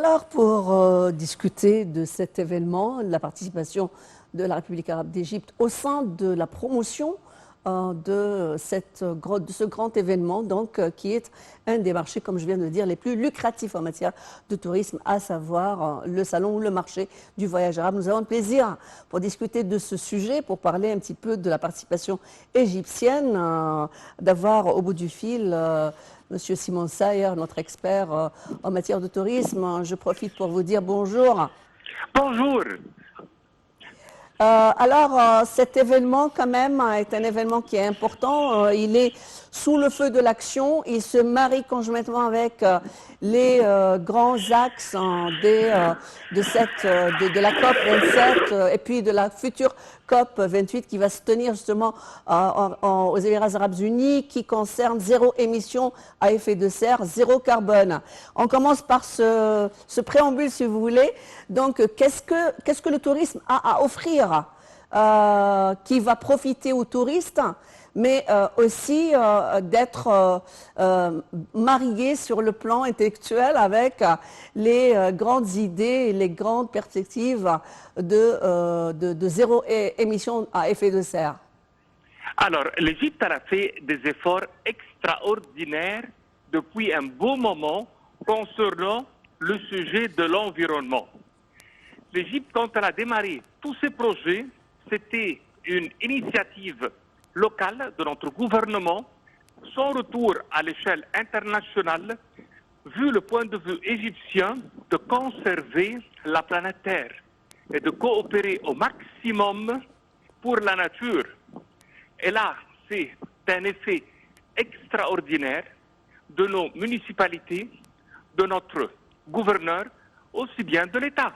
Alors, pour discuter de cet événement, la participation de la République arabe d'Égypte au sein de la promotion de ce grand événement, donc, qui est un des marchés, comme je viens de le dire, les plus lucratifs en matière de tourisme, à savoir le salon ou le marché du voyage arabe. Nous avons le plaisir, pour discuter de ce sujet, pour parler un petit peu de la participation égyptienne, d'avoir au bout du fil Monsieur Simon Sayer, notre expert en matière de tourisme. Je profite pour vous dire bonjour. Bonjour. Cet événement, quand même, est un événement qui est important. Il est sous le feu de l'action. Il se marie conjointement avec les grands axes de la COP 27 et puis de la future COP 28 qui va se tenir justement aux Émirats arabes unis, qui concerne zéro émission à effet de serre, zéro carbone. On commence par ce préambule, si vous voulez. Donc, qu'est-ce que le tourisme a à offrir qui va profiter aux touristes, mais aussi d'être marié sur le plan intellectuel avec les grandes idées et les grandes perspectives de zéro émission à effet de serre? Alors, l'Égypte a fait des efforts extraordinaires depuis un beau moment concernant le sujet de l'environnement. L'Égypte, quand elle a démarré tous ces projets, c'était une initiative locale de notre gouvernement, sans retour à l'échelle internationale, vu le point de vue égyptien de conserver la planète Terre et de coopérer au maximum pour la nature. Et là, c'est un effet extraordinaire de nos municipalités, de notre gouverneur, aussi bien de l'État.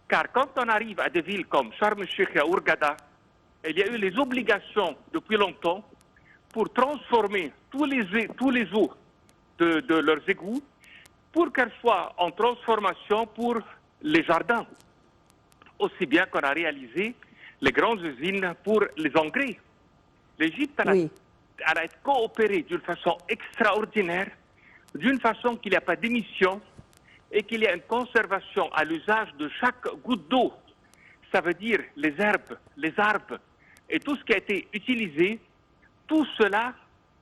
Car quand on arrive à des villes comme Sharm el-Sheikh et Hurghada, il y a eu les obligations depuis longtemps pour transformer tous les eaux de leurs égouts pour qu'elles soient en transformation pour les jardins. Aussi bien qu'on a réalisé les grandes usines pour les engrais. L'Égypte a coopéré d'une façon extraordinaire, d'une façon qu'il n'y a pas d'émissions, et qu'il y a une conservation à l'usage de chaque goutte d'eau. Ça veut dire les herbes, les arbres et tout ce qui a été utilisé, tout cela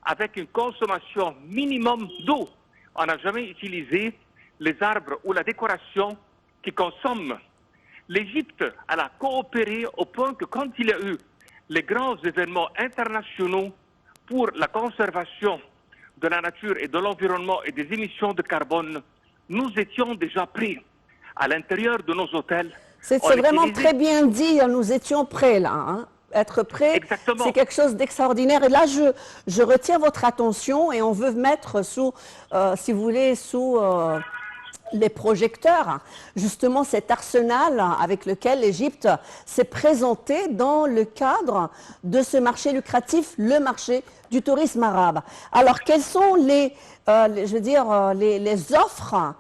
avec une consommation minimum d'eau. On n'a jamais utilisé les arbres ou la décoration qui consomment. L'Égypte, elle a coopéré au point que quand il y a eu les grands événements internationaux pour la conservation de la nature et de l'environnement et des émissions de carbone, nous étions déjà prêts à l'intérieur de nos hôtels. C'est vraiment très bien dit, nous étions prêts là. Hein. Être prêt, c'est quelque chose d'extraordinaire. Et là, je retiens votre attention et on veut mettre sous, si vous voulez, sous les projecteurs, justement cet arsenal avec lequel l'Égypte s'est présentée dans le cadre de ce marché lucratif, le marché du tourisme arabe. Alors, quelles sont les offres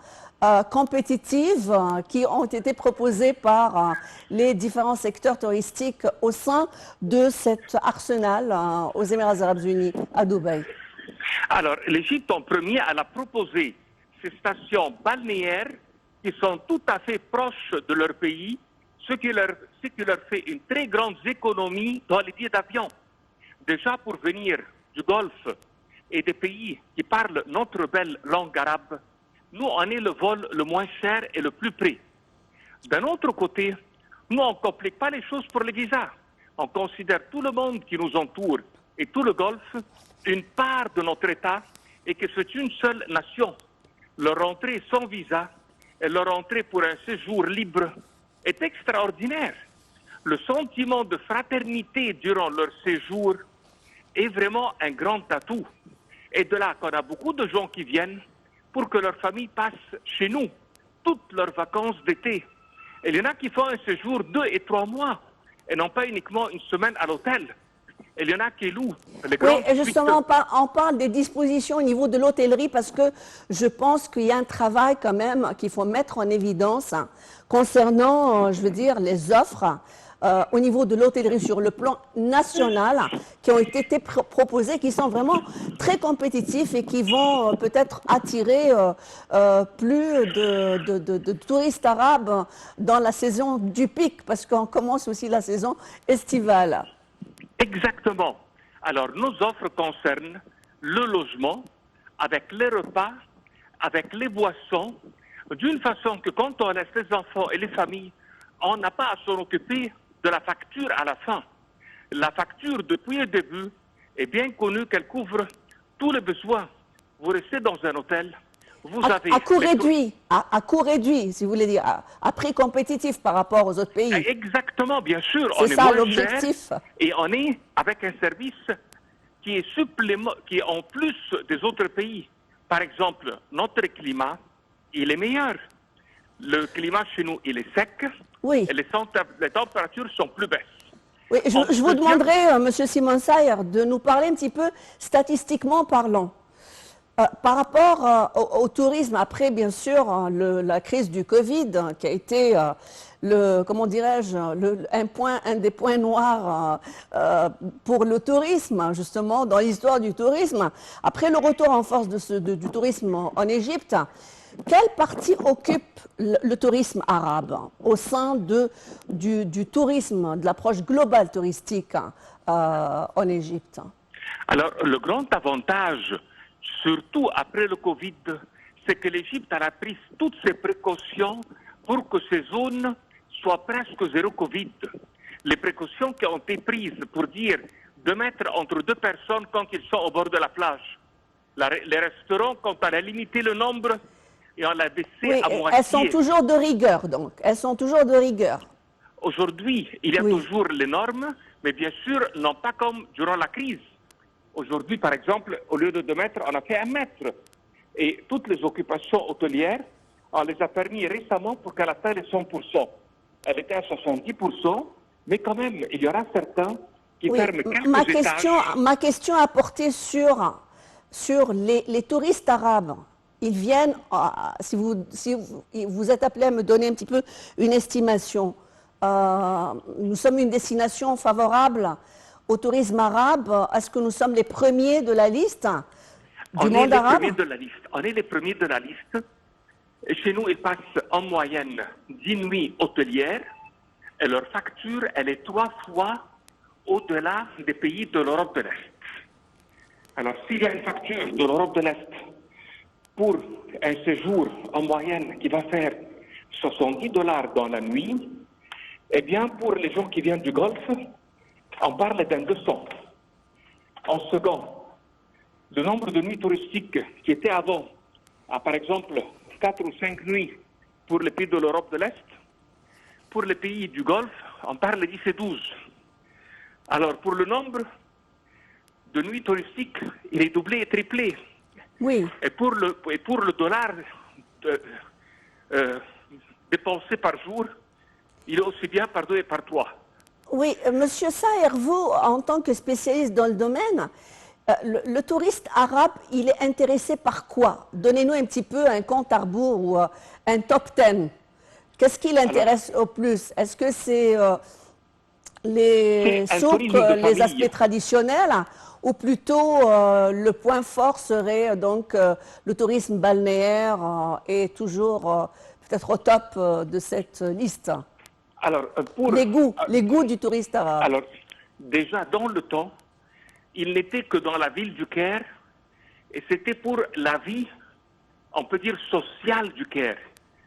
compétitives qui ont été proposées par les différents secteurs touristiques au sein de cet arsenal aux Émirats arabes unis, à Dubaï? Alors, l'Égypte en premier, elle a proposé ces stations balnéaires qui sont tout à fait proches de leur pays, ce qui leur fait une très grande économie dans les billets d'avion. Déjà pour venir du Golfe et des pays qui parlent notre belle langue arabe, nous, on est le vol le moins cher et le plus près. D'un autre côté, nous, on ne complique pas les choses pour les visas. On considère tout le monde qui nous entoure et tout le Golfe une part de notre État et que c'est une seule nation. Leur entrée sans visa et leur entrée pour un séjour libre est extraordinaire. Le sentiment de fraternité durant leur séjour est vraiment un grand atout. Et de là qu'on a beaucoup de gens qui viennent pour que leur famille passe chez nous toutes leurs vacances d'été. Et il y en a qui font un séjour 2 et 3 mois et non pas uniquement une semaine à l'hôtel. Et il y en a qui louent les grandes et justement, on parle des dispositions au niveau de l'hôtellerie parce que je pense qu'il y a un travail quand même qu'il faut mettre en évidence concernant, je veux dire, les offres au niveau de l'hôtellerie sur le plan national qui ont été proposés, qui sont vraiment très compétitifs et qui vont peut-être attirer plus de touristes arabes dans la saison du pic, parce qu'on commence aussi la saison estivale. Exactement. Alors, nos offres concernent le logement, avec les repas, avec les boissons, d'une façon que quand on laisse les enfants et les familles, on n'a pas à s'en occuper de la facture à la fin. La facture, depuis le début, est bien connue qu'elle couvre tous les besoins. Vous restez dans un hôtel, vous avez... À coût réduit, à coût réduit, si vous voulez dire, à prix compétitif par rapport aux autres pays. Exactement, bien sûr. C'est ça l'objectif. Et on est avec un service qui est en plus des autres pays. Par exemple, notre climat, il est meilleur. Le climat chez nous, il est sec. Oui. Et les températures sont plus basses. Oui, je vous demanderai, M. Simon Sayer, de nous parler un petit peu statistiquement parlant. Par rapport au tourisme, après bien sûr la crise du Covid, qui a été comment dirais-je, un des points noirs pour le tourisme, justement, dans l'histoire du tourisme. Après le retour en force du tourisme en Égypte, quelle partie occupe le tourisme arabe au sein du tourisme, de l'approche globale touristique en Égypte? Alors, le grand avantage, surtout après le Covid, c'est que l'Égypte a pris toutes ses précautions pour que ces zones soient presque zéro Covid. Les précautions qui ont été prises pour dire de mettre entre deux personnes quand ils sont au bord de la plage. Les restaurants, quand on a limité le nombre, et on l'a baissé à moitié. Elles sont toujours de rigueur, donc. Elles sont toujours de rigueur. Aujourd'hui, il y a toujours les normes, mais bien sûr, non pas comme durant la crise. Aujourd'hui, par exemple, au lieu de 2 mètres, on a fait 1 mètre. Et toutes les occupations hôtelières, on les a permis récemment pour qu'elle atteigne 100%. Elle était à 70%, mais quand même, il y aura certains qui ferment quelques étages. Ma question a porté sur les touristes arabes. Ils viennent, si vous êtes appelé à me donner un petit peu une estimation, nous sommes une destination favorable au tourisme arabe. Est-ce que nous sommes les premiers de la liste du monde arabe? On est les premiers de la liste. Chez nous, ils passent en moyenne 10 nuits hôtelières et leur facture, elle est 3 fois au-delà des pays de l'Europe de l'Est. Alors, s'il y a une facture de l'Europe de l'Est pour un séjour en moyenne qui va faire $70 dans la nuit, eh bien, pour les gens qui viennent du Golfe, on parle d'un 200. En second, le nombre de nuits touristiques qui était avant, par exemple, 4 ou 5 nuits pour les pays de l'Europe de l'Est, pour les pays du Golfe, on parle de 10 et 12. Alors, pour le nombre de nuits touristiques, il est doublé et triplé. Oui. Et pour le dollar dépensé par jour, il est aussi bien par 2 et par 3. Oui, Monsieur Saher, vous, en tant que spécialiste dans le domaine, le touriste arabe, il est intéressé par quoi? Donnez-nous un petit peu un compte à rebours ou un top 10. Qu'est-ce qui l'intéresse au plus? Est-ce que c'est les souks, les aspects traditionnels, ou plutôt le point fort serait donc le tourisme balnéaire est toujours peut-être au top de cette liste? Alors, les goûts du touriste arabe. Alors, déjà dans le temps, il n'était que dans la ville du Caire, et c'était pour la vie, on peut dire, sociale du Caire.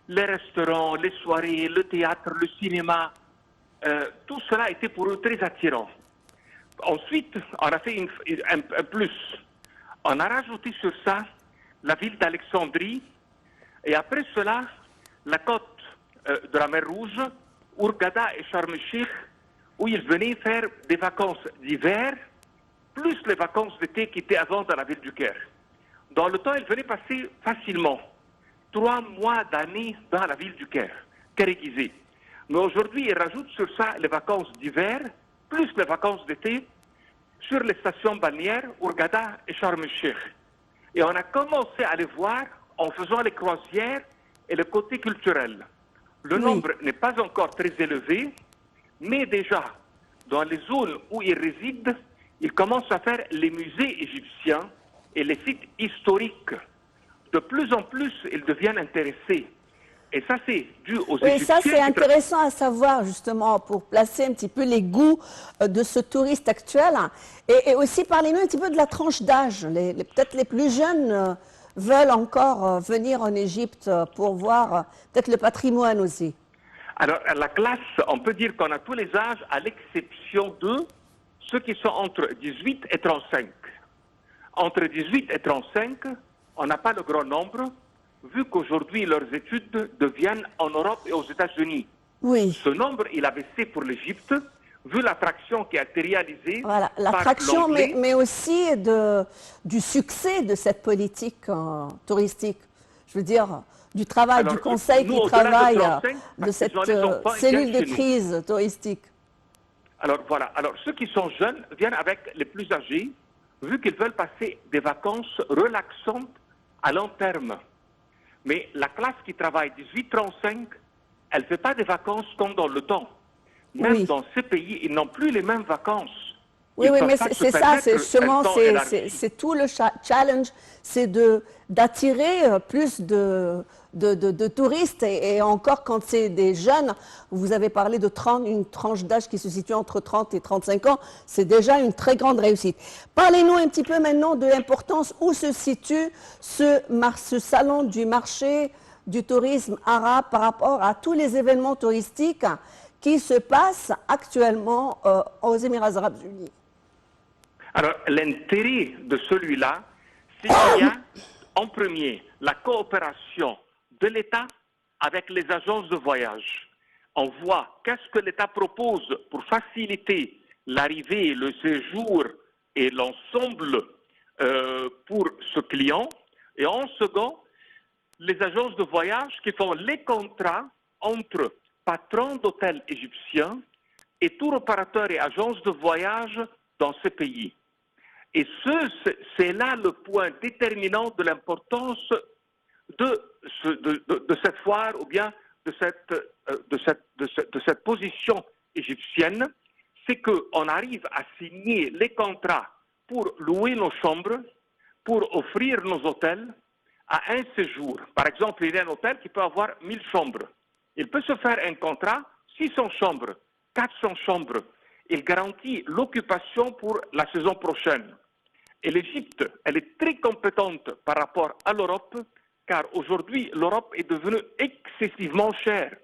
Les restaurants, les soirées, le théâtre, le cinéma, tout cela était pour eux très attirant. Ensuite, on a fait un plus. On a rajouté sur ça la ville d'Alexandrie, et après cela, la côte de la mer Rouge, Hurghada et Sharm el-Sheikh, où ils venaient faire des vacances d'hiver, plus les vacances d'été qui étaient avant dans la ville du Caire. Dans le temps, ils venaient passer facilement 3 mois d'année dans la ville du Caire, caire-aiguisée. Mais aujourd'hui, ils rajoutent sur ça les vacances d'hiver, plus les vacances d'été, sur les stations balnéaires, Hurghada et Sharm el-Sheikh. Et on a commencé à les voir en faisant les croisières et le côté culturel. Le nombre n'est pas encore très élevé, Mais déjà, dans les zones où ils résident, ils commencent à faire les musées égyptiens et les sites historiques. De plus en plus, ils deviennent intéressés. Et ça, c'est dû aux Oui, Égyptiens. ça c'est intéressant à savoir justement pour placer un petit peu les goûts de ce touriste actuel. Et aussi parlez-nous un petit peu de la tranche d'âge. Peut-être les plus jeunes veulent encore venir en Égypte pour voir peut-être le patrimoine aussi. Alors, la classe, on peut dire qu'on a tous les âges, à l'exception de ceux qui sont entre 18 et 35. Entre 18 et 35, on n'a pas le grand nombre, vu qu'aujourd'hui leurs études deviennent en Europe et aux États-Unis. Oui. Ce nombre, il a baissé pour l'Égypte, vu l'attraction qui a été réalisée. Voilà, par l'attraction, l'anglais. mais aussi du succès de cette politique touristique. Je veux dire, du travail, Alors, du conseil nous, qui au-delà de travaille 35, de parce cette qu'ils ont les enfants, ils cellule viennent de chez nous. crise touristique. Alors voilà, alors ceux qui sont jeunes viennent avec les plus âgés, vu qu'ils veulent passer des vacances relaxantes à long terme. Mais la classe qui travaille 18-35, elle ne fait pas des vacances comme dans le temps. Même Oui. dans ces pays, ils n'ont plus les mêmes vacances. Oui, Ils oui, peuvent mais pas se c'est ça, permettre c'est justement, un temps élargi. c'est tout le challenge, c'est d'attirer plus de touristes. Et encore, quand c'est des jeunes, vous avez parlé de une tranche d'âge qui se situe entre 30 et 35 ans, c'est déjà une très grande réussite. Parlez-nous un petit peu maintenant de l'importance où se situe ce salon du marché du tourisme arabe par rapport à tous les événements touristiques qui se passent actuellement aux Émirats arabes unis. Alors, l'intérêt de celui-là, c'est qu'il y a, en premier, la coopération de l'État avec les agences de voyage. On voit qu'est-ce que l'État propose pour faciliter l'arrivée, le séjour et l'ensemble pour ce client. Et en second, les agences de voyage qui font les contrats entre patrons d'hôtels égyptiens et tour opérateurs et agences de voyage dans ces pays. Et c'est là le point déterminant de l'importance de cette foire ou bien de cette position égyptienne, c'est qu'on arrive à signer les contrats pour louer nos chambres, pour offrir nos hôtels à un séjour. Par exemple, il y a un hôtel qui peut avoir 1000 chambres. Il peut se faire un contrat, 600 chambres, 400 chambres. Il garantit l'occupation pour la saison prochaine. Et l'Égypte, elle est très compétente par rapport à l'Europe, car aujourd'hui, l'Europe est devenue excessivement chère.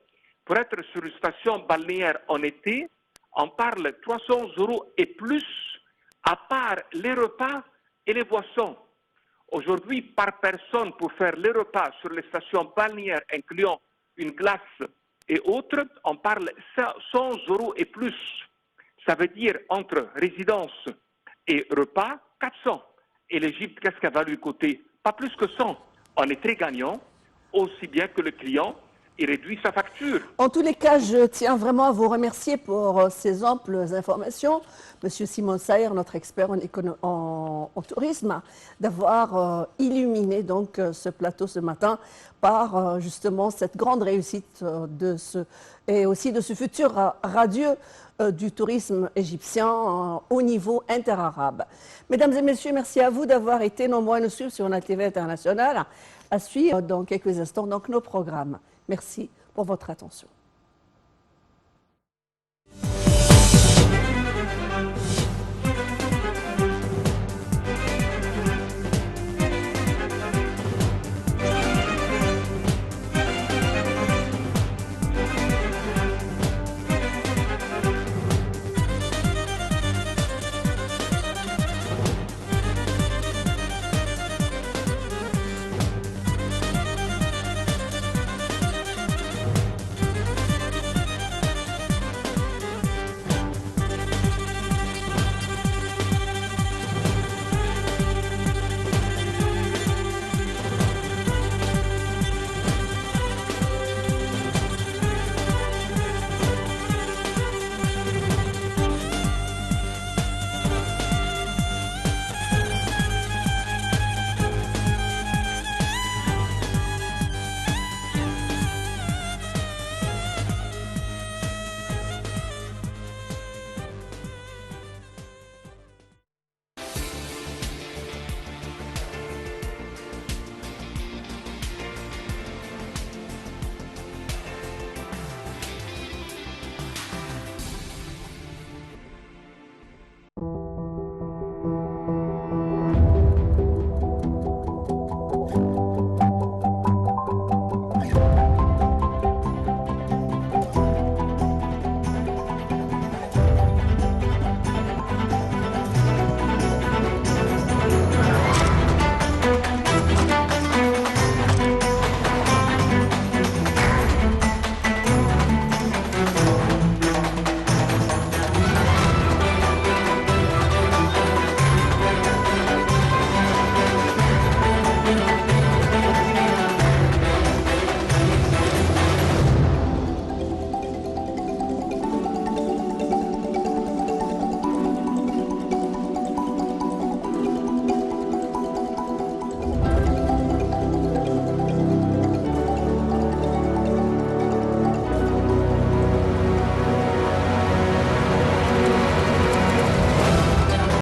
Pour être sur une station balnéaire en été, on parle 300 € et plus, à part les repas et les boissons. Aujourd'hui, par personne, pour faire les repas sur les stations balnéaires, incluant une glace et autres, on parle 100 € et plus. Ça veut dire entre résidence et repas, 400. Et l'Égypte, qu'est-ce qu'elle va lui coûter? Pas plus que 100. On est très gagnant, aussi bien que le client, il réduit sa facture. En tous les cas, je tiens vraiment à vous remercier pour ces amples informations. Monsieur Simon Saïr, notre expert en tourisme, d'avoir illuminé donc ce plateau ce matin par justement cette grande réussite et aussi de ce futur radieux du tourisme égyptien au niveau interarabe. Mesdames et messieurs, merci à vous d'avoir été nombreux à nous suivre sur la TV internationale. À suivre dans quelques instants donc nos programmes. Merci pour votre attention.